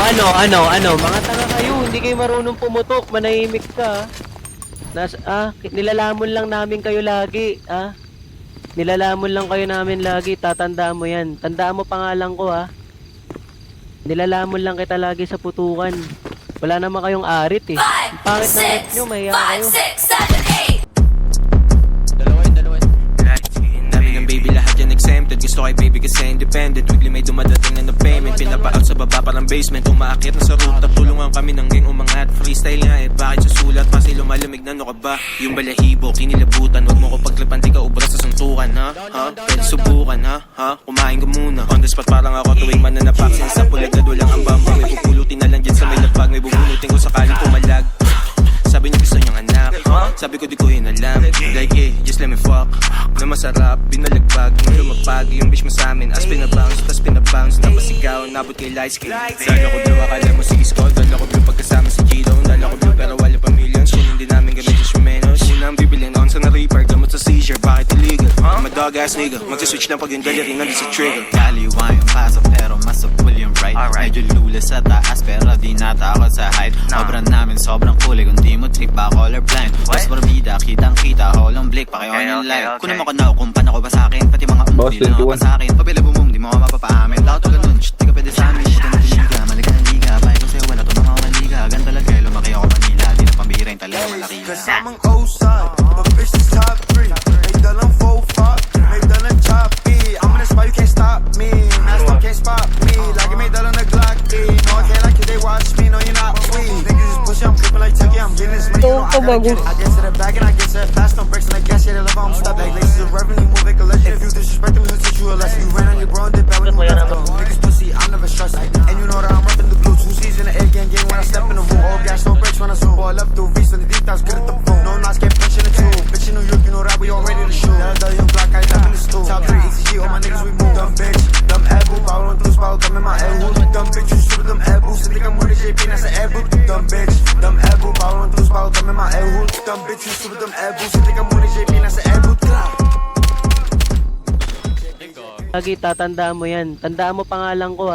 Ano? Mga tanga kayo, hindi kayo marunong pumutok, manahimik ka. Nilalamon lang namin kayo lagi, Nilalamon lang kayo namin lagi, tatandaan mo yan. Tandaan mo pangalan ko, Nilalamon lang kita lagi sa putukan. Wala naman kayong arit, eh. Ang pangit na net nyo, mahiya kayo. 5, 6, 7, 8. Dami ng baby, lahat yan exempted. Gusto kay baby kasi independent. Weekly may dumadating na payment. Pinapa-out sa baba parang basement. Umaakit na sa rooftop, tulungan kami ng gang umangat. Freestyle nga eh, bakit susulat? Kasi lumalamig na no ka ba? Yung balahibo, kinilabutan. Wag mo ko pagtripan, di ka ubra sa suntukan, Pwede subukan, Kumain ka muna. On the spot parang ako tuwing mananapak. Sa pulagad walang ambamba. May pupulutin na lang dyan sa may lapag. May bubunutin ko sakaling pumalag. Sabi niya gusto niyang anak. Sabi ko di ko inalam. Like just let me fuck. Na masarap, binalagbag. Nung lumapag, yung bitch mo sa amin. As pinabounce, tas pinabounce. Napasigaw, nabot kay light skin. Dala ko blue, akala mo si Isko. Dala ko blue pagkasama si Gino. Dala ko blue pero wala pa millions. Kung hindi namin gamit yung menos. Unang bibilin on sa na-reaper. Gamot sa seizure, bakit illegal? I'm a dog ass nigga. Magsiswitch lang pag yung dali rin nandun sa trigger. Kaliwa yung paso pero mas upul yung right. Medyo lula sa taas pero di natakot sa height. Sobrang namin sobrang kulay kung di mo trip ba colorblind. Mas barbida, kitang kita, holong blick, paki-on yung light. Kung naman ko na kumpan ako ba sa akin, pati mga di lang ako sa akin. Pabila bumum, di mo ako mapapaamin. Lahat to ganun, shit, di ka pwede sa amin. Shit, ang tuliga, maliga ng liga. Bahay ko sa'yo, wala to mga maliga. Gan talaga, lumaki ako Manila. Di na pambira yung talaga malaki. Kasamang outside, but bitch is top 3. May dalang 4-5, may dalang choppy. I'm in the spot, you can't stop me. Mask up, can't spot me. Lagi may dalang na Glock D. No, I can't like you, they watch me. No, you're not free. Niggas is pushing, I'm flipping like Tucky. I'm getting this money, you know I gotta get it. I get to the bag and I get to the fast. No breaks and I guess, yeah, they love how I'm stuck. Like laces of revenue, move like a legend. If you disrespect them, he'll teach you a lesson. You ran on your bro and did bad when you left them. Niggas pussy, I'm never stressed. And you know that I'm repping the blue. 2 C's in the air, gang when I step in the room. All gas, no brakes when I zoom. Ball up through V's on the deep dives, good at the boom. No knots, get punch in the tube. Bitch in New York, you know that we all ready to shoot. That young black guy, I'm in the stool. Top 3 ECG, all my niggas we move. Dumb bitch, dumb elbow, power on through spout, come in my elbow. Dumb bitch, you shoot them elbows. I think I'm with a JP, that's an elbow. Dumb bitch, dumb elbow, power on through spout, come in my elbow. Dumb bitch, you shoot them elbows. I think I'm with a JP, that's an elbow. Lagi tatandaan mo yan. Tandaan mo pangalan ko,